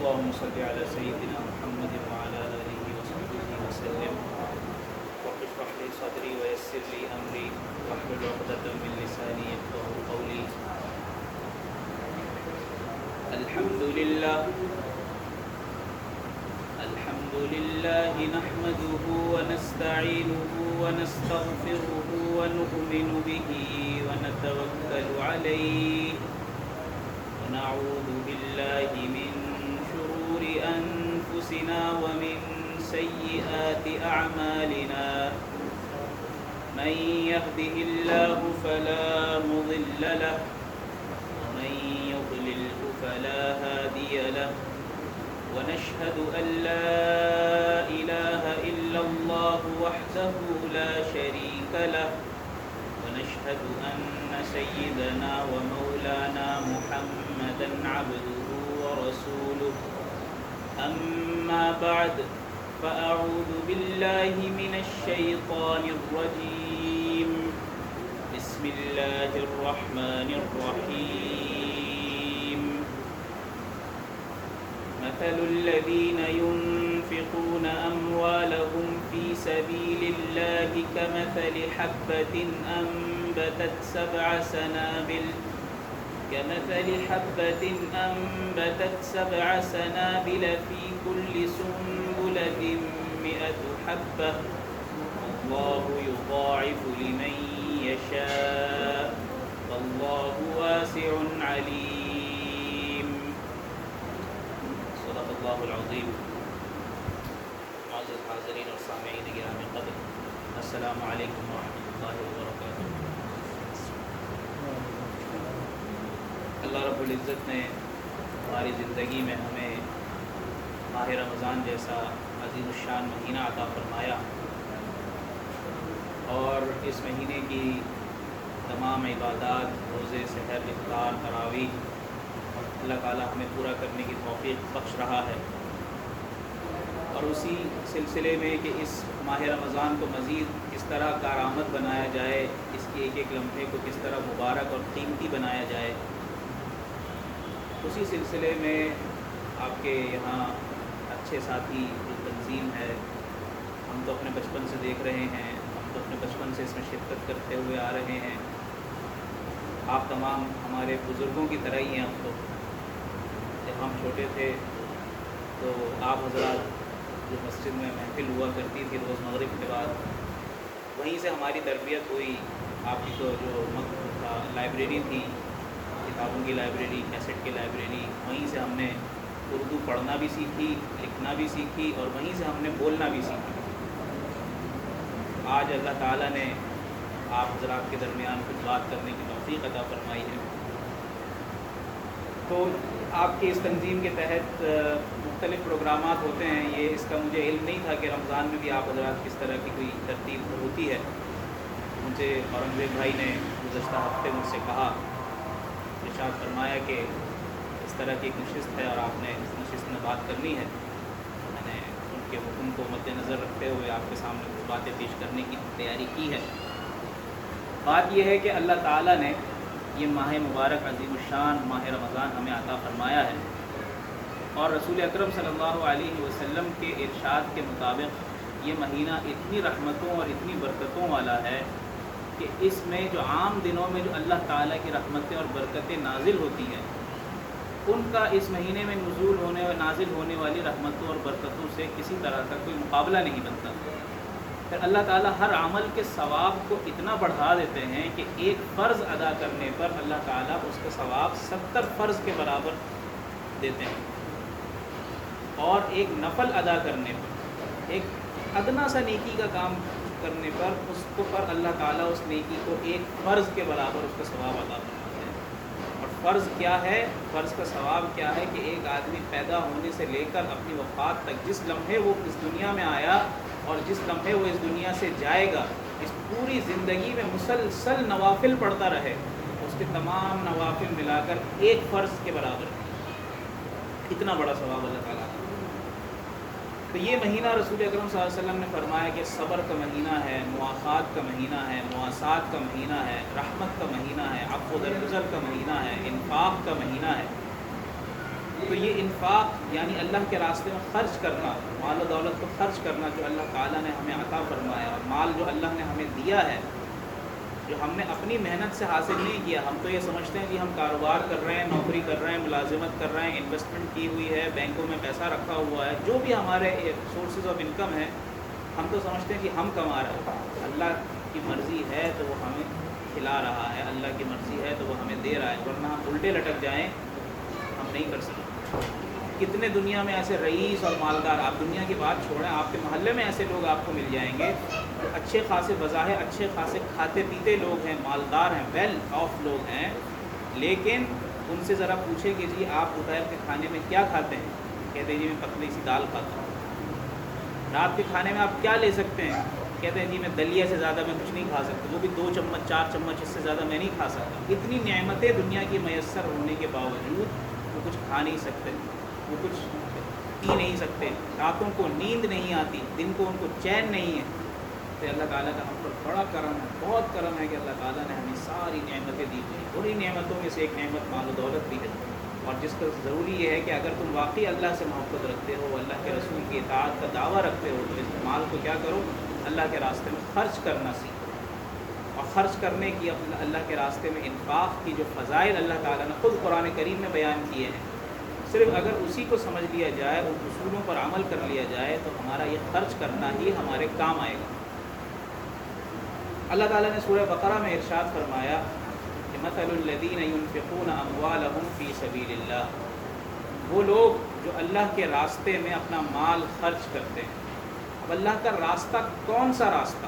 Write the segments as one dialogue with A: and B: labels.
A: اللهم صل على سيدنا محمد وعلى آله وصحبه وسلم رب اشرح لي صدري ويسر لي أمري واحلل عقدة من لساني يفقهوا قولي. الحمد لله نحمده ونستعينه ونستغفره ونؤمن به ونتوكل عليه ونعوذ بالله من شرور أنفسنا ومن سيئات أعمالنا. من يهده الله فلا مضل له ومن يضلله فلا هادي له ونشهد أن لا إله إلا الله وحده لا شريك له ونشهد أن سيدنا ومولانا محمدا عبده ورسوله. أما بعد فأعوذ بالله من الشيطان الرجيم. بسم الله الرحمن الرحيم. مثل الذين ينفقون أموالهم في سبيل الله كمثل حبة أنبتت سبع سنابل في كل سنبلة 100 حبة والله يضاعف لمن يشاء والله واسع عليم. صدق اللہ العظیم. معزز حاضرین اور سامعین گرامی قدر، السلام علیکم ورحمۃ اللہ وبرکاتہ. اللہ رب العزت نے ہماری زندگی میں ہمیں ماہ رمضان جیسا عظیم الشان مہینہ عطا فرمایا اور اس مہینے کی تمام عبادات، روزے، سحر، افطار، تراویح اللہ تعالیٰ ہمیں پورا کرنے کی توفیق بخش رہا ہے. اور اسی سلسلے میں کہ اس ماہ رمضان کو مزید کس طرح کارآمد بنایا جائے، اس کی ایک ایک لمحے کو کس طرح مبارک اور قیمتی بنایا جائے، اسی سلسلے میں آپ کے یہاں اچھے ساتھی جو تنظیم ہے، ہم تو اپنے بچپن سے دیکھ رہے ہیں، ہم تو اپنے بچپن سے اس میں شرکت کرتے ہوئے آ رہے ہیں. آپ تمام ہمارے بزرگوں کی طرح ہی ہیں. ہم تو جب ہم چھوٹے تھے تو آپ حضرات جو مسجد میں محفل ہوا کرتی تھی روز مغرب کے بعد، وہیں سے ہماری تربیت ہوئی. آپ کی تو جو مکتب تھا، لائبریری تھی، کتابوں کی لائبریری، کیسٹ کی لائبریری، وہیں سے ہم نے اردو پڑھنا بھی سیکھی، لکھنا بھی سیکھی اور وہیں سے ہم نے بولنا بھی سیکھی. آج اللہ تعالیٰ نے آپ حضرات کے درمیان کچھ بات کرنے کی توفیق عطا فرمائی ہے. تو آپ کی اس تنظیم کے تحت مختلف پروگرامات ہوتے ہیں. یہ اس کا مجھے علم نہیں تھا کہ رمضان میں بھی آپ حضرات کس طرح کی کوئی ترتیب ہوتی ہے. مجھے اورنگزیب بھائی نے گزشتہ ہفتے مجھ سے کہا، ارشاد فرمایا کہ اس طرح کی ایک نشست ہے اور آپ نے اس نشست میں بات کرنی ہے. میں نے ان کے حکم کو مد نظر رکھتے ہوئے آپ کے سامنے کچھ باتیں پیش کرنے کی تیاری کی ہے. بات یہ ہے کہ اللہ تعالیٰ نے یہ ماہ مبارک عظیم الشان ماہ رمضان ہمیں عطا فرمایا ہے اور رسول اکرم صلی اللہ علیہ وسلم کے ارشاد کے مطابق یہ مہینہ اتنی رحمتوں اور اتنی برکتوں والا ہے کہ اس میں جو عام دنوں میں جو اللہ تعالیٰ کی رحمتیں اور برکتیں نازل ہوتی ہیں، ان کا اس مہینے میں نازل ہونے والی رحمتوں اور برکتوں سے کسی طرح کا کوئی مقابلہ نہیں بنتا. پھر اللہ تعالیٰ ہر عمل کے ثواب کو اتنا بڑھا دیتے ہیں کہ ایک فرض ادا کرنے پر اللہ تعالیٰ اس کا ثواب 70 فرض کے برابر دیتے ہیں، اور ایک نفل ادا کرنے پر، ایک ادنا سا نیکی کا کام کرنے پر اس کو پر اللہ تعالیٰ اس نیکی کو ایک فرض کے برابر اس کا ثواب ادا فرماتے ہیں. اور فرض کیا ہے؟ فرض کا ثواب کیا ہے کہ ایک آدمی پیدا ہونے سے لے کر اپنی وفات تک جس لمحے وہ اس دنیا میں آیا اور جس لمحے وہ اس دنیا سے جائے گا، اس پوری زندگی میں مسلسل نوافل پڑھتا رہے، اس کے تمام نوافل ملا کر ایک فرض کے برابر. اتنا بڑا ثواب اللہ تعالیٰ کا. تو یہ مہینہ رسول اکرم صلی اللہ علیہ وسلم نے فرمایا کہ صبر کا مہینہ ہے، مواخات کا مہینہ ہے، مواسات کا مہینہ ہے، رحمت کا مہینہ ہے، عفو و درگزر کا مہینہ ہے، انفاق کا مہینہ ہے. تو یہ انفاق یعنی اللہ کے راستے میں خرچ کرنا، مال و دولت کو خرچ کرنا جو اللہ تعالیٰ نے ہمیں عطا فرمایا، اور مال جو اللہ نے ہمیں دیا ہے جو ہم نے اپنی محنت سے حاصل نہیں کیا. ہم تو یہ سمجھتے ہیں کہ ہم کاروبار کر رہے ہیں، نوکری کر رہے ہیں، ملازمت کر رہے ہیں، انویسٹمنٹ کی ہوئی ہے، بینکوں میں پیسہ رکھا ہوا ہے، جو بھی ہمارے سورسز آف انکم ہیں ہم تو سمجھتے ہیں کہ ہم کما رہے ہیں. اللہ کی مرضی ہے تو وہ ہمیں کھلا رہا ہے، اللہ کی مرضی ہے تو وہ ہمیں دے رہا ہے، ورنہ ہم الٹے لٹک جائیں ہم نہیں کر سکتے. کتنے دنیا میں ایسے رئیس اور مالدار، آپ دنیا کی بات چھوڑیں، آپ کے محلے میں ایسے لوگ آپ کو مل جائیں گے اچھے خاصے بظاہر اچھے خاصے کھاتے پیتے لوگ ہیں، مالدار ہیں، ویل آف لوگ ہیں، لیکن ان سے ذرا پوچھیں کہ جی آپ دوپہر کے کھانے میں کیا کھاتے ہیں؟ کہتے ہیں جی میں پتلی سی دال کھاتا ہوں. رات کے کھانے میں آپ کیا لے سکتے ہیں؟ کہتے ہیں جی میں دلیا سے زیادہ میں کچھ نہیں کھا سکتا، وہ بھی 2 چمچ 4 چمچ، اس سے زیادہ میں نہیں کھا سکتا. اتنی نعمتیں دنیا کی میسر ہونے کے باوجود وہ کچھ کھا نہیں سکتے، وہ کچھ پی نہیں سکتے، راتوں کو نیند نہیں آتی، دن کو ان کو چین نہیں ہے. تو اللہ تعالیٰ کا ہم پر بڑا کرم ہے، بہت کرم ہے کہ اللہ تعالیٰ نے ہمیں ساری نعمتیں دی ہوئی. بڑی نعمتوں میں سے ایک نعمت مال و دولت بھی ہے، اور جس کا ضروری یہ ہے کہ اگر تم واقعی اللہ سے محبت رکھتے ہو، اللہ کے رسول کی اطاعت کا دعویٰ رکھتے ہو، تو اس مال کو کیا کرو، اللہ کے راستے میں خرچ کرنا سیکھو. اور خرچ کرنے کی اللہ کے راستے میں انفاق کی جو فضائل اللہ تعالیٰ نے خود قرآن کریم میں بیان کیے ہیں، صرف اگر اسی کو سمجھ لیا جائے، ان اصولوں پر عمل کر لیا جائے تو ہمارا یہ خرچ کرنا ہی ہمارے کام آئے گا. اللہ تعالیٰ نے سورہ بقرہ میں ارشاد فرمایا کہ مثل الذین ينفقون اموالهم فی سبیل اللہ، وہ لوگ جو اللہ کے راستے میں اپنا مال خرچ کرتے ہیں. اب اللہ کا راستہ کون سا راستہ،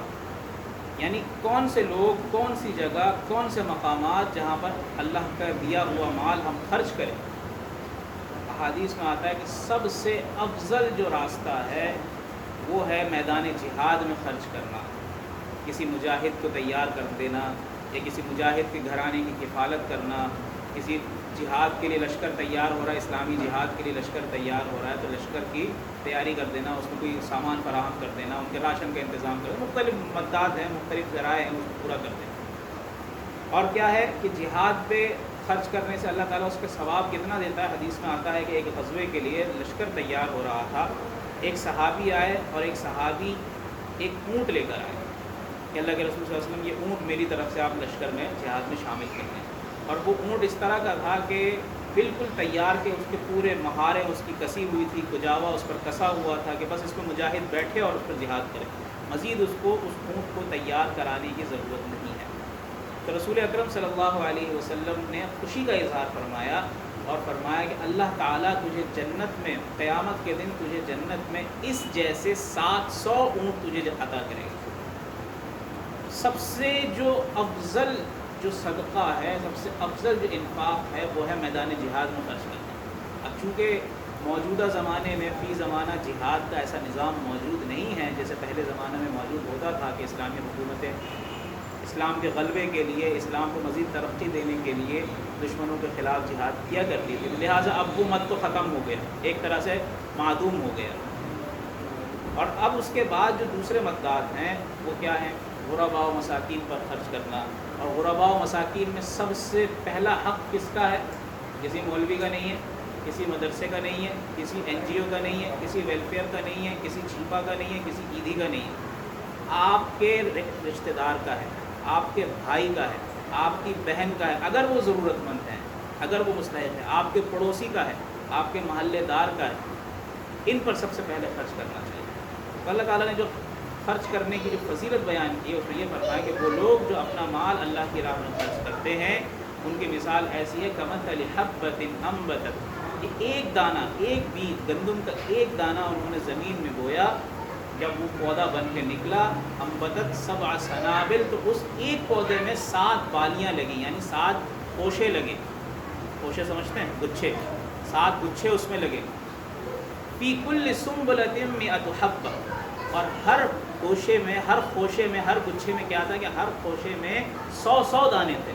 A: یعنی کون سے لوگ، کون سی جگہ، کون سے مقامات جہاں پر اللہ کا دیا ہوا مال ہم خرچ کریں. احادیث میں آتا ہے کہ سب سے افضل جو راستہ ہے وہ ہے میدان جہاد میں خرچ کرنا. کسی مجاہد کو تیار کر دینا، یا کسی مجاہد کے گھرانے کی کفالت کرنا. کسی جہاد کے لیے لشکر تیار ہو رہا ہے، اسلامی جہاد کے لیے لشکر تیار ہو رہا ہے تو لشکر کی تیاری کر دینا، اس میں کوئی سامان فراہم کر دینا، ان کے راشن کا انتظام کر دینا. مختلف مدات ہیں، مختلف ذرائع ہیں، اس کو پورا کر دینا. اور کیا ہے کہ جہاد پہ خرچ کرنے سے اللہ تعالیٰ اس کے ثواب کتنا دیتا ہے. حدیث میں آتا ہے کہ ایک غزوے کے لیے لشکر تیار ہو رہا تھا، ایک صحابی آئے اور ایک صحابی ایک اونٹ لے کر آئے کہ اللہ کے رسول صلی اللہ علیہ وسلم یہ اونٹ میری طرف سے آپ لشکر میں جہاد میں شامل کر دیں. اور وہ اونٹ اس طرح کا تھا کہ بالکل تیار کے اس کے پورے مہاریں اس کی کسی ہوئی تھی، کجاوا اس پر کسا ہوا تھا کہ بس اس میں مجاہد بیٹھے اور اس پر جہاد کرے، مزید اس اونٹ کو تیار کرانے کی ضرورت نہیں ہے. تو رسول اکرم صلی اللہ علیہ وسلم نے خوشی کا اظہار فرمایا اور فرمایا کہ اللہ تعالیٰ تجھے جنت میں قیامت کے دن تجھے جنت میں اس جیسے 700 اونٹ تجھے عطا کرے گا. سب سے جو افضل جو صدقہ ہے، سب سے افضل جو انفاق ہے وہ ہے میدان جہاد میں خرچ کرنا. اب چونکہ موجودہ زمانے میں فی زمانہ جہاد کا ایسا نظام موجود نہیں ہے جیسے پہلے زمانے میں موجود ہوتا تھا کہ اسلامی حکومتیں اسلام کے غلبے کے لیے، اسلام کو مزید ترقی دینے کے لیے دشمنوں کے خلاف جہاد کیا کرتی تھی. لہٰذا اب وہ مت تو ختم ہو گیا، ایک طرح سے معدوم ہو گیا. اور اب اس کے بعد جو دوسرے مقدات ہیں وہ کیا ہیں؟ غرباء و مساکین پر خرچ کرنا. اور غرباء و مساکین میں سب سے پہلا حق کس کا ہے؟ کسی مولوی کا نہیں ہے، کسی مدرسے کا نہیں ہے، کسی NGO کا نہیں ہے، کسی ویلفیئر کا نہیں ہے، کسی چھیپا کا نہیں ہے، کسی عیدی کا نہیں ہے. آپ کے رشتہ دار کا ہے، آپ کے بھائی کا ہے، آپ کی بہن کا ہے اگر وہ ضرورت مند ہیں، اگر وہ مستحق ہے، آپ کے پڑوسی کا ہے، آپ کے محلے دار کا ہے. ان پر سب سے پہلے خرچ کرنا چاہیے. اللہ تعالیٰ نے جو خرچ کرنے کی جو فضیلت بیان کی ہے اس میں یہ فرمایا کہ وہ لوگ جو اپنا مال اللہ کی راہ میں خرچ کرتے ہیں ان کی مثال ایسی ہے کمثل حبۃ انبتت، کہ ایک دانہ، ایک بیج گندم کا ایک دانہ انہوں نے زمین میں بویا، جب وہ پودا بن کے نکلا، انبتت 7 سنابل، تو اس ایک پودے میں 7 بالیاں لگیں، یعنی 7 خوشے لگے. خوشے سمجھتے ہیں؟ گچھے، 7 گچھے اس میں لگے. فی کل سنبلۃ 100 حبۃ، اور ہر خوشے میں، ہر خوشے میں، ہر گچھے میں کیا تھا کہ ہر خوشے میں 100 دانے تھے.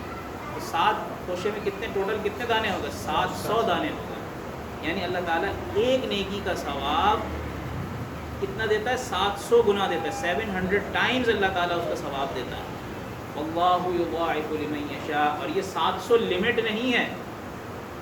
A: تو 7 خوشے میں کتنے ٹوٹل کتنے دانے ہو گئے؟ 700 دانے ہو گئے. یعنی اللہ تعالیٰ ایک نیکی کا ثواب کتنا دیتا ہے؟ 700 گنا دیتا ہے. 700 ٹائمز اللہ تعالیٰ اس کا ثواب دیتا ہے. واللہ یضاعف لمن یشاء. اور یہ 700 لمٹ نہیں ہے،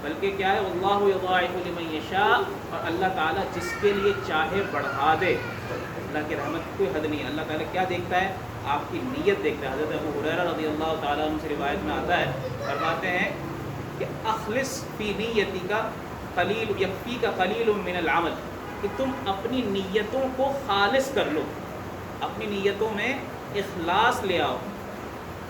A: بلکہ کیا ہے اللہ یضاعف لمن یشاء، اور اللہ تعالیٰ جس کے لیے چاہے بڑھا دے. اللہ کی رحمت کی کوئی حد نہیں ہے. اللہ تعالیٰ کیا دیکھتا ہے؟ آپ کی نیت دیکھتا ہے. حضرت ابو ہریرہ رضی اللہ تعالیٰ عنہ سے روایت میں آتا ہے، فرماتے ہیں کہ اخلص فی نیتی کا قلیل یکفی کا قلیل من العمل، کہ تم اپنی نیتوں کو خالص کر لو، اپنی نیتوں میں اخلاص لے آؤ.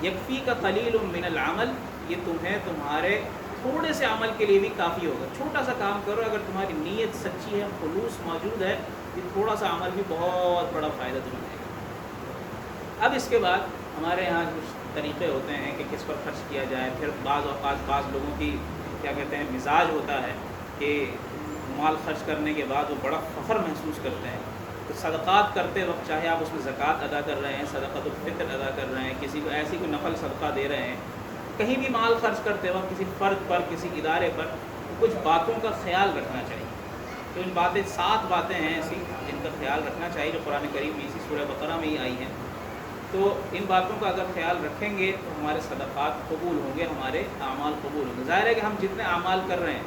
A: یکفی کا قلیل من العمل، یہ تمہیں تمہارے تھوڑے سے عمل کے لیے بھی کافی ہوگا. چھوٹا سا کام کرو، اگر تمہاری نیت سچی ہے، خلوص موجود ہے، یہ تھوڑا سا عمل بھی بہت بڑا فائدہ تمہیں دے گا. اب اس کے بعد ہمارے یہاں کچھ طریقے ہوتے ہیں کہ کس پر خرچ کیا جائے. پھر بعض اوقات بعض لوگوں کی کیا کہتے ہیں مزاج ہوتا ہے کہ مال خرچ کرنے کے بعد وہ بڑا فخر محسوس کرتے ہیں. تو صدقات کرتے وقت چاہے آپ اس میں زکوٰۃ ادا کر رہے ہیں، صدقۃ الفطر ادا کر رہے ہیں، کسی کو ایسی کوئی نفل صدقہ دے رہے ہیں، کہیں بھی مال خرچ کرتے وقت کسی فرد پر، کسی ادارے پر کچھ باتوں کا خیال رکھنا چاہیے. تو ان باتیں 7 باتیں ہیں ایسی جن کا خیال رکھنا چاہیے، جو قرآن کریم میں اسی سورہ بقرہ میں ہی آئی ہیں. تو ان باتوں کا اگر خیال رکھیں گے تو ہمارے صدقات قبول ہوں گے، ہمارے اعمال قبول ہوں گے. ظاہر ہے کہ ہم جتنے اعمال کر رہے ہیں،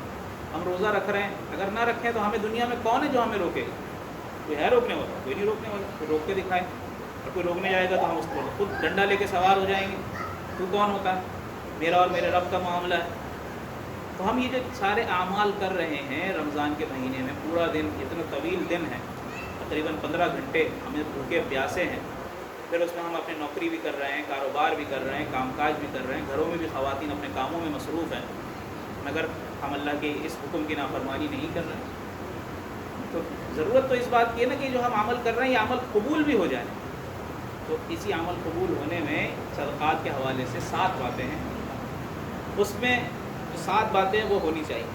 A: ہم روزہ رکھ رہے ہیں، اگر نہ رکھیں تو ہمیں دنیا میں کون ہے جو ہمیں روکے گا؟ کوئی ہے روکنے والا؟ کوئی نہیں روکنے والا. کوئی روک کے دکھائے، اور کوئی روکنے جائے گا تو ہم اس کو خود ڈنڈا لے کے سوار ہو جائیں گے. تو کون ہوتا ہے؟ میرا اور میرے رب کا معاملہ ہے. تو ہم یہ جو سارے اعمال کر رہے ہیں رمضان کے مہینے میں، پورا دن، اتنا طویل دن ہے، تقریباً 15 گھنٹے ہمیں بھوکے پیاسے ہیں. پھر اس میں ہم اپنی نوکری بھی کر رہے ہیں، کاروبار بھی کر رہے ہیں، کام کاج بھی کر رہے ہیں، گھروں میں بھی خواتین اپنے کاموں میں مصروف ہیں، مگر ہم اللہ کے اس حکم کی نافرمانی نہیں کر رہے ہیں. تو ضرورت تو اس بات کی ہے نا کہ جو ہم عمل کر رہے ہیں یہ عمل قبول بھی ہو جائے. تو اسی عمل قبول ہونے میں صدقات کے حوالے سے 7 باتیں ہیں. اس میں جو 7 باتیں وہ ہونی چاہیے.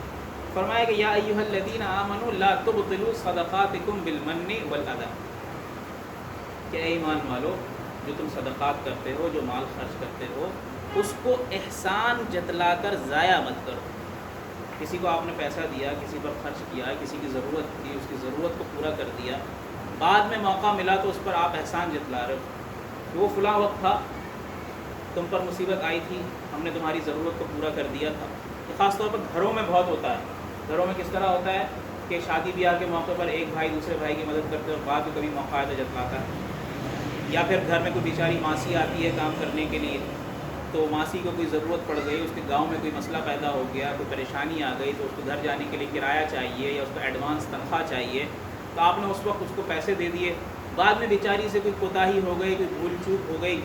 A: فرمایا کہ یا ایھا الذین آمنوا لا تبطلوا صدقاتکم بالمن والاذی، کہ اے ایمان والو، جو تم صدقات کرتے ہو، جو مال خرچ کرتے ہو، اس کو احسان جتلا کر ضائع مت کرو. کسی کو آپ نے پیسہ دیا، کسی پر خرچ کیا، کسی کی ضرورت تھی، اس کی ضرورت کو پورا کر دیا، بعد میں موقع ملا تو اس پر آپ احسان جتلا رہے ہو کہ وہ فلاں وقت تھا، تم پر مصیبت آئی تھی، ہم نے تمہاری ضرورت کو پورا کر دیا تھا. یہ خاص طور پر گھروں میں بہت ہوتا ہے. گھروں میں کس طرح ہوتا ہے کہ شادی بیاہ کے موقع پر ایک بھائی دوسرے بھائی کی مدد کرتے اور بعد میں کبھی موقع آتا جتلاتا ہے. یا پھر گھر میں کوئی بیچاری ماسی آتی ہے کام کرنے کے لیے، تو ماسی کو کوئی ضرورت پڑ گئی، اس کے گاؤں میں کوئی مسئلہ پیدا ہو گیا، کوئی پریشانی آ گئی، تو اس کو گھر جانے کے لیے کرایہ چاہیے یا اس کو ایڈوانس تنخواہ چاہیے، تو آپ نے اس وقت اس کو پیسے دے دیے. بعد میں بیچاری سے کوئی کوتاہی ہو گئی، کوئی بھول چوک ہو گئی،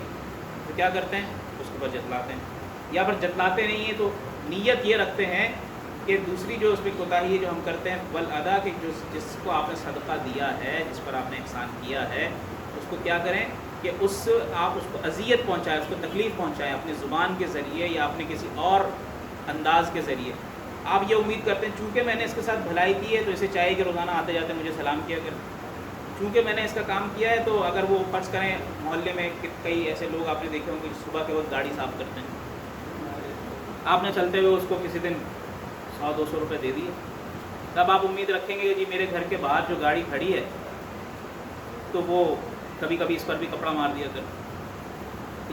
A: تو کیا کرتے ہیں؟ اس کے اوپر جتلاتے ہیں. یا پھر جتلاتے نہیں ہیں تو نیت یہ رکھتے ہیں کہ دوسری جو اس پہ کوتاہی ہے جو ہم کرتے ہیں والادا، کہ جس کو آپ نے صدقہ دیا ہے، جس پر آپ نے احسان کیا ہے، اس کو کیا کریں کہ آپ اس کو اذیت پہنچائیں، اس کو تکلیف پہنچائیں اپنی زبان کے ذریعے یا اپنے کسی اور انداز کے ذریعے. آپ یہ امید کرتے ہیں چونکہ میں نے اس کے ساتھ بھلائی کی ہے تو اسے چاہیے کہ روزانہ آتے جاتے مجھے سلام کیا کریں. چونکہ میں نے اس کا کام کیا ہے تو اگر وہ فرض کریں محلے میں کئی ایسے لوگ آپ نے دیکھے ہوں گے صبح کے وقت گاڑی صاف کرتے ہیں، آپ نے چلتے ہوئے اس کو کسی دن 100-200 روپے دے دیے، تب آپ امید رکھیں گے کہ جی میرے گھر کے باہر جو گاڑی کھڑی ہے تو وہ کبھی کبھی اس پر بھی کپڑا مار دیا کر.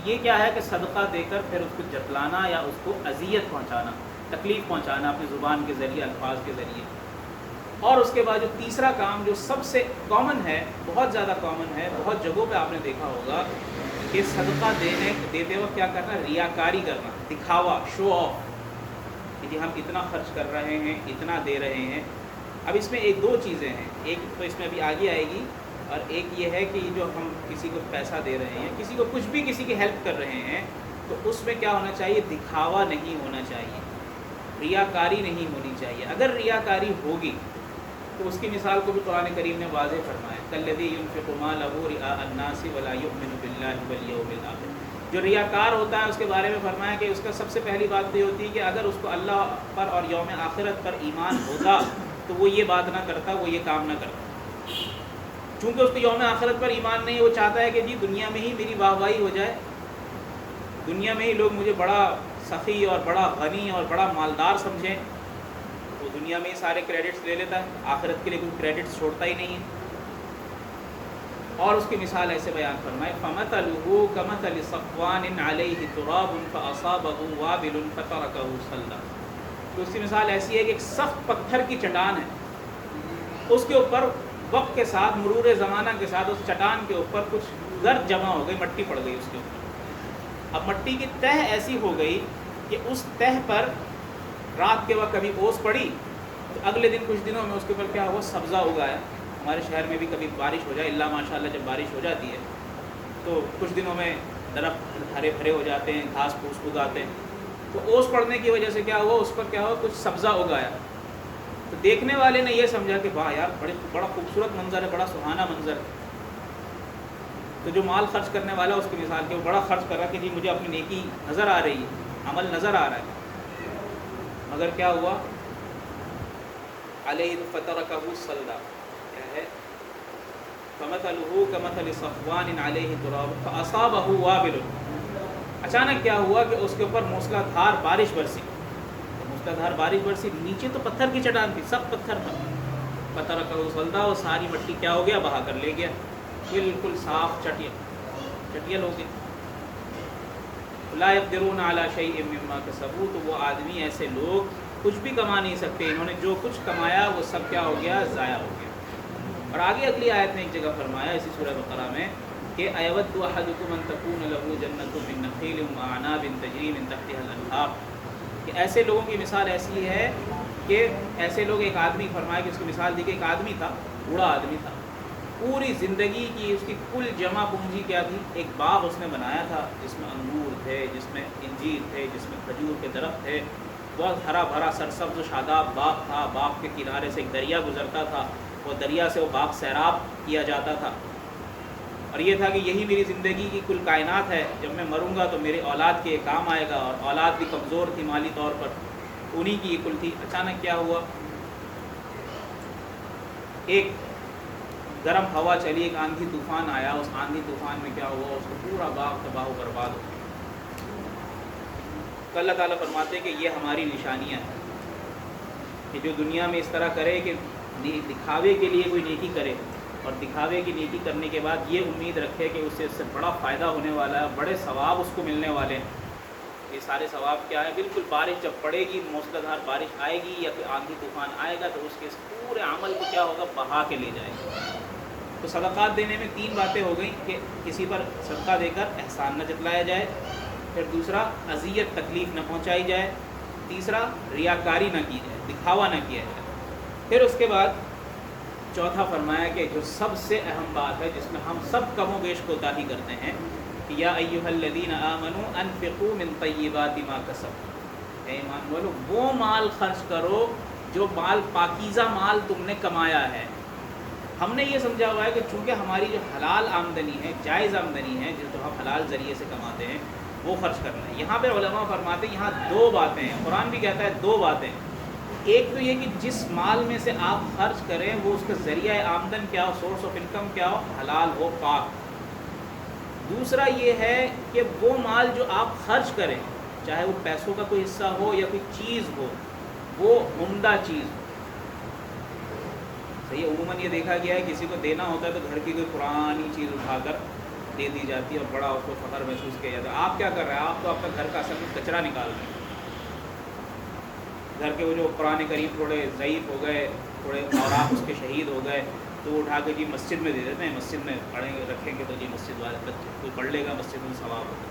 A: یہ کیا ہے کہ صدقہ دے کر پھر اس کو جتلانا یا اس کو اذیت پہنچانا، تکلیف پہنچانا اپنی زبان کے ذریعے، الفاظ کے ذریعے. اور اس کے بعد جو تیسرا کام جو سب سے کامن ہے، بہت زیادہ کامن ہے، بہت جگہوں پہ آپ نے دیکھا ہوگا کہ صدقہ دیتے وقت کیا کرنا؟ ریاکاری کرنا، دکھاوا، شو آف، کہ جی ہم اتنا خرچ کر رہے ہیں، اتنا دے رہے ہیں. اب اس میں 2 چیزیں ہیں، ایک تو اس میں ابھی آگے آئے گی، اور ایک یہ ہے کہ جو ہم کسی کو پیسہ دے رہے ہیں، کسی کو کچھ بھی کسی کی ہیلپ کر رہے ہیں، تو اس میں کیا ہونا چاہیے؟ دکھاوا نہیں ہونا چاہیے، ریاکاری نہیں ہونی چاہیے. اگر ریاکاری ہوگی تو اس کی مثال کو بھی قرآن کریم نے واضح فرمایا، کالذی ينفق مالہ رئاء الناس ولا یؤمن باللہ والیوم الآخر. جو ریاکار ہوتا ہے اس کے بارے میں فرمایا کہ اس کا سب سے پہلی بات یہ ہوتی ہے کہ اگر اس کو اللہ پر اور یوم آخرت پر ایمان ہوتا تو وہ یہ بات نہ کرتا، وہ یہ کام نہ کرتا. چونکہ اس کو یوم آخرت پر ایمان نہیں، وہ چاہتا ہے کہ جی دنیا میں ہی میری واہ واہی ہو جائے، دنیا میں ہی لوگ مجھے بڑا سخی اور بڑا غنی اور بڑا مالدار سمجھیں، تو دنیا میں ہی سارے کریڈٹس لے لیتا ہے، آخرت کے لیے کوئی کریڈٹس چھوڑتا ہی نہیں ہے. اور اس کی مثال ایسے بیان فرمائے، فَمَثَلُهُ كَمَثَلِ صَفْوَانٍ عَلَيْهِ تُرَابٌ فَأَصَابَهُ وَابِلٌ فَتَرَكَهُ صَلْدًا. تو اس کی مثال ایسی ہے کہ ایک سخت پتھر کی چٹان ہے، اس کے اوپر وقت کے ساتھ مرور زمانہ کے ساتھ اس چٹان کے اوپر کچھ گرد جمع ہو گئی، مٹی پڑ گئی اس کے اوپر. اب مٹی کی تہ ایسی ہو گئی کہ اس تہ پر رات کے وقت کبھی اوس پڑی تو اگلے دن کچھ دنوں میں اس کے اوپر کیا ہوا، سبزہ اگایا. ہمارے شہر میں بھی کبھی بارش ہو جائے، اللہ ماشاء اللہ جب بارش ہو جاتی ہے تو کچھ دنوں میں درخت ہرے بھرے ہو جاتے ہیں، گھاس پھوس اگاتے ہیں. تو اوس پڑنے کی وجہ سے کیا ہوا، اس پر کیا ہوا، کچھ سبزہ اگایا. تو دیکھنے والے نے یہ سمجھا کہ واہ یار بڑا خوبصورت منظر ہے، بڑا سہانا منظر ہے. تو جو مال خرچ کرنے والا اس کی مثال کہ وہ بڑا خرچ کر رہا کہ جی مجھے اپنی نیکی نظر آ رہی ہے، عمل نظر آ رہا ہے، مگر کیا ہوا، علیہ فترکہ صلدا، کیا ہے، فمثلہ کمثل صفوان علیہ تراب فاصابہ وابل. اچانک کیا ہوا کہ اس کے اوپر موسلا دھار بارش برسی. موسلا دھار بارش برسی، نیچے تو پتھر کی چٹان تھی، سخت پتھر تھا. فترکہ صلدا، وہ ساری مٹی کیا ہو گیا، بہا کر لے گیا، بالکل صاف چٹیل ہو گیا. لا یقدرون علی شیء مما کسبوا، تو وہ آدمی، ایسے لوگ کچھ بھی کما نہیں سکتے، انہوں نے جو کچھ کمایا وہ سب کیا ہو گیا، ضائع ہو گیا. اور آگے اگلی آیت میں ایک جگہ فرمایا اسی سورہ بقرہ میں کہ ایود احدکم ان تکون له جنۃ من نخیل واعناب تجری من تحتها الانہار، کہ ایسے لوگوں کی مثال ایسی ہے کہ ایسے لوگ، ایک آدمی فرمایا کہ اس کی مثال دی کہ ایک آدمی تھا، بوڑھا آدمی تھا، پوری زندگی کی اس کی کل جمع پونجی کیا تھی، ایک باغ اس نے بنایا تھا جس میں انگور تھے، جس میں انجیر تھے، جس میں کھجور کے درخت تھے، بہت ہرا بھرا سرسبز و شاداب باغ تھا. باغ کے کنارے سے ایک دریا گزرتا تھا، وہ دریا سے وہ باغ سیراب کیا جاتا تھا. اور یہ تھا کہ یہی میری زندگی کی کل کائنات ہے، جب میں مروں گا تو میرے اولاد کے کام آئے گا. اور اولاد بھی کمزور تھی مالی طور پر، انہی کی یہ کل تھی. اچانک کیا ہوا، ایک گرم ہوا چلی، ایک آندھی طوفان آیا. اس آندھی طوفان میں کیا ہوا، اس کو پورا باغ تباہ و برباد ہو گیا. تو اللہ تعالیٰ فرماتے ہیں کہ یہ ہماری نشانیاں ہیں کہ جو دنیا میں اس طرح کرے کہ دکھاوے کے لیے کوئی نیکی کرے، اور دکھاوے کی نیکی کرنے کے بعد یہ امید رکھے کہ اس سے بڑا فائدہ ہونے والا ہے، بڑے ثواب اس کو ملنے والے ہیں. یہ سارے ثواب کیا ہے، بالکل بارش جب پڑے گی، موسلا دھار بارش آئے گی یا پھر آندھی طوفان آئے گا تو اس کے پورے عمل کو کیا ہوگا، بہا کے لے جائے گا. تو صدقات دینے میں تین باتیں ہو گئیں کہ کسی پر صدقہ دے کر احسان نہ جتلایا جائے، پھر دوسرا اذیت تکلیف نہ پہنچائی جائے، تیسرا ریاکاری نہ کی جائے، دکھاوا نہ کیا جائے. پھر اس کے بعد چوتھا فرمایا کہ جو سب سے اہم بات ہے جس میں ہم سب کم و بیش کوتاہی کرتے ہیں کہ یا ایھا الذین آمنوا انفقوا من طیبات ما کسبتم، اے ایمان والو وہ مال خرچ کرو جو مال پاکیزہ مال تم نے کمایا ہے. ہم نے یہ سمجھا ہوا ہے کہ چونکہ ہماری جو حلال آمدنی ہے، جائز آمدنی ہے، جو ہم حلال ذریعے سے کماتے ہیں وہ خرچ کرنا ہے. یہاں پہ علماء فرماتے ہیں یہاں دو باتیں ہیں، قرآن بھی کہتا ہے دو باتیں. ایک تو یہ کہ جس مال میں سے آپ خرچ کریں وہ اس کا ذریعہ آمدن کیا ہو، سورس آف انکم کیا ہو، حلال ہو، پاک. دوسرا یہ ہے کہ وہ مال جو آپ خرچ کریں، چاہے وہ پیسوں کا کوئی حصہ ہو یا کوئی چیز ہو، وہ عمدہ چیز ہو. صحیح، عموماً یہ دیکھا گیا ہے کسی کو دینا ہوتا ہے تو گھر کی کوئی پرانی چیز اٹھا کر دے دی جاتی ہے اور بڑا اس کو فخر محسوس کیا جاتا ہے. آپ کیا کر رہے ہیں، آپ تو اپنا گھر کا اصل میں کچرا نکال رہے ہیں. گھر کے وہ جو پرانے قریب تھوڑے ضعیف ہو گئے، تھوڑے اور آپ اس کے شہید ہو گئے تو وہ اٹھا کے جی مسجد میں دے دیتے ہیں، مسجد میں پڑھیں گے، رکھیں گے تو جی مسجد والے بچے کوئی پڑھ لے گا، مسجد میں ثواب ہوگا.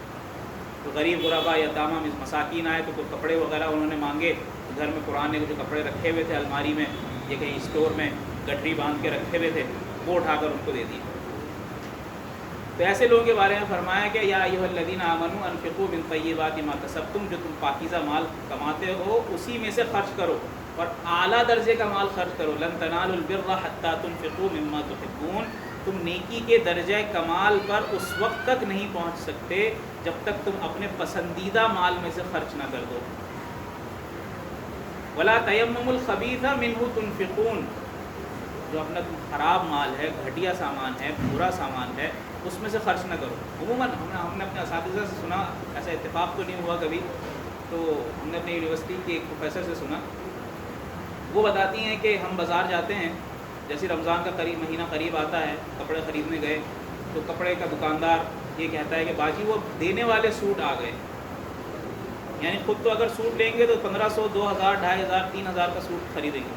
A: تو غریب غربا یتامہ مساکین آئے تو کوئی کپڑے وغیرہ انہوں نے مانگے، گھر میں قرآن کے جو کپڑے رکھے ہوئے تھے الماری میں یا کہیں اسٹور میں گٹھری باندھ کے رکھے ہوئے تھے وہ اٹھا کر ان کو دے دیے. تو ایسے لوگوں کے بارے میں فرمایا کہ یا ایھا الذین آمنوا انفقوا من طیبات ما کسبتم، جو تم پاکیزہ مال کماتے ہو اسی میں سے خرچ کرو اور اعلیٰ درجے کا مال خرچ کرو. لن تنالوا البر حتى تنفقوا مما تحبون، تم نیکی کے درجہ کمال پر اس وقت تک نہیں پہنچ سکتے جب تک تم اپنے پسندیدہ مال میں سے خرچ نہ کر دو. ولا تیمموا الخبیث منہ تنفقون، جو اپنا خراب مال ہے، گھٹیا سامان ہے، برا سامان ہے، اس میں سے خرچ نہ کرو. عموماً ہم نے اپنے اساتذہ سے سنا، ایسا اتفاق تو نہیں ہوا کبھی، تو ہم نے اپنی یونیورسٹی کے ایک پروفیسر سے سنا، وہ بتاتی ہیں کہ ہم بازار جاتے ہیں، جیسے رمضان کا مہینہ قریب آتا ہے، کپڑے خریدنے گئے تو کپڑے کا دکاندار یہ کہتا ہے کہ باجی وہ دینے والے سوٹ آ گئے. یعنی خود تو اگر سوٹ لیں گے تو 1500 2000 2500 3000 کا سوٹ خریدیں گے،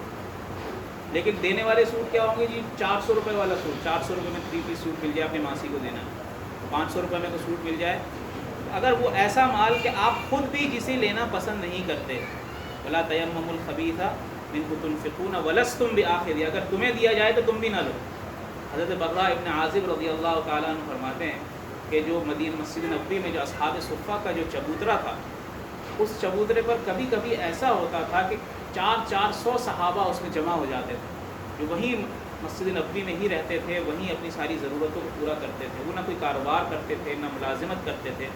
A: لیکن دینے والے سوٹ کیا ہوں گے جی 400 روپے والا سوٹ، 400 روپے میں 3 پیس سوٹ مل جائے اپنی ماسی کو دینا ہے، 500 روپے میں کوئی سوٹ مل جائے۔ اگر وہ ایسا مال کہ آپ خود بھی جسے لینا پسند نہیں کرتے، وَلَا تَيَمَّمُوا الْخَبِيثَ مِنْهُ تُنْفِقُونَ وَلَسْتُمْ بِآخِذِهِ، اگر تمہیں دیا جائے تو تم بھی نہ لو۔ حضرت برہ ابن عازب رضی اللہ تعالیٰ عنہ فرماتے ہیں کہ جو مدینہ مسجد نبوی میں جو اصحاب صفہ کا جو چبوترا تھا، اس چبوترے پر کبھی کبھی ایسا ہوتا تھا کہ 400 صحابہ اس میں جمع ہو جاتے تھے، جو وہیں مسجد نبوی میں ہی رہتے تھے، وہیں اپنی ساری ضرورتوں کو پورا کرتے تھے۔ وہ نہ کوئی کاروبار کرتے تھے، نہ ملازمت کرتے تھے،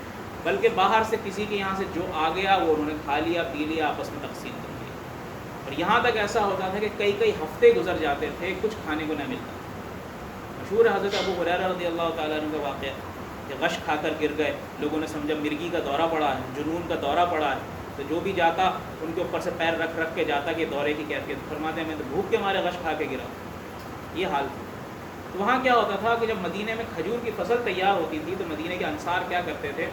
A: بلکہ باہر سے کسی کے یہاں سے جو آ گیا وہ انہوں نے کھا لیا، پی لیا، آپس میں تقسیم کر لیا۔ اور یہاں تک ایسا ہوتا تھا کہ کئی ہفتے گزر جاتے تھے، کچھ کھانے کو نہ ملتا۔ مشہور ہے حضرت ابو ہریرہ رضی اللہ تعالیٰ عنہ کا واقعہ کہ غش کھا کر گر گئے، لوگوں نے سمجھا مرگی کا دورہ پڑا ہے، جنون کا دورہ پڑا ہے، تو جو بھی جاتا ان کے اوپر سے پیر رکھ کے جاتا کہ دورے کی کیفیت، فرماتے ہیں میں تو بھوک کے مارے غش کھا کے گرا۔ یہ حال تھا۔ تو وہاں کیا ہوتا تھا کہ جب مدینے میں کھجور کی فصل تیار ہوتی تھی تو مدینے کے انصار کیا کرتے تھے،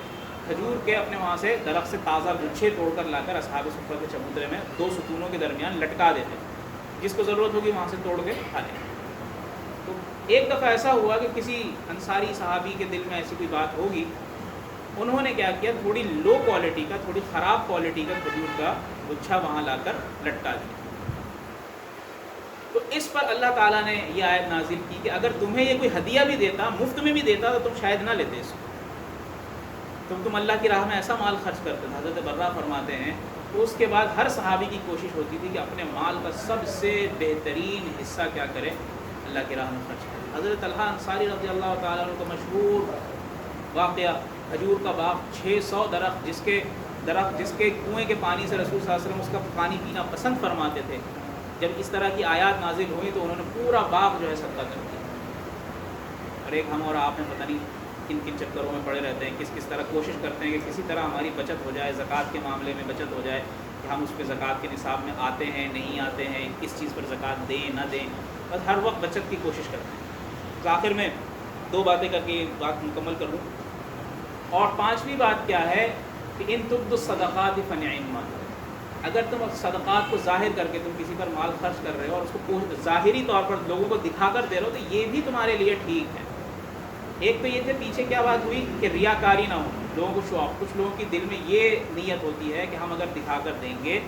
A: کھجور کے اپنے وہاں سے درخت سے تازہ گچھے توڑ کر لا کر اصحاب صفہ کے چبوترے میں 2 ستونوں کے درمیان لٹکا دیتے، جس کو ضرورت ہوگی وہاں سے توڑ کے کھا لیں۔ تو ایک دفعہ ایسا ہوا کہ کسی انصاری صحابی کے دل میں ایسی کوئی بات ہوگی، انہوں نے کیا کیا، تھوڑی لو کوالٹی کا، تھوڑی خراب کوالٹی کا کھجور کا گچھا وہاں لا کر لٹکا دیا۔ تو اس پر اللہ تعالیٰ نے یہ آیت نازل کی کہ اگر تمہیں یہ کوئی ہدیہ بھی دیتا، مفت میں بھی دیتا، تو تم شاید نہ لیتے اس کو، تم اللہ کی راہ میں ایسا مال خرچ کرتے تھے۔ حضرت برہ فرماتے ہیں تو اس کے بعد ہر صحابی کی کوشش ہوتی تھی کہ اپنے مال کا سب سے بہترین حصہ کیا کرے، اللہ کی راہ میں خرچ کرے۔ حضرت طلحہ انصاری رضی اللہ تعالیٰ عنہ کا مشہور واقعہ، کھجور کا باغ، 600 درخت، جس کے کنویں کے پانی سے رسول صلی اللہ علیہ وسلم اس کا پانی پینا پسند فرماتے تھے۔ جب اس طرح کی آیات نازل ہوئی تو انہوں نے پورا باغ جو ہے صدقہ کر دیا۔ اور ایک ہم اور آپ میں پتہ نہیں کن چکروں میں پڑے رہتے ہیں، کس طرح کوشش کرتے ہیں کہ کسی طرح ہماری بچت ہو جائے، زکوٰۃ کے معاملے میں بچت ہو جائے، کہ ہم اس پہ زکوٰۃ کے نصاب میں آتے ہیں نہیں آتے ہیں، کس چیز پر زکوٰۃ دیں نہ دیں، بس ہر وقت بچت کی کوشش کرتے ہیں۔ تو آخر میں 2 باتیں کر کے بات مکمل کر دوں۔ اور 5ویں بات کیا ہے کہ ان تبدوا الصدقات فنعما، اگر تم صدقات کو ظاہر کر کے تم کسی پر مال خرچ کر رہے ہو اور اس کو ظاہری طور پر لوگوں کو دکھا کر دے رہے ہو تو یہ بھی تمہارے لیے ٹھیک ہے۔ ایک تو یہ تھے پیچھے کیا بات ہوئی کہ ریاکاری نہ ہو، لوگوں کو شو آف، کچھ لوگوں کی دل میں یہ نیت ہوتی ہے کہ ہم اگر دکھا کر دیں گے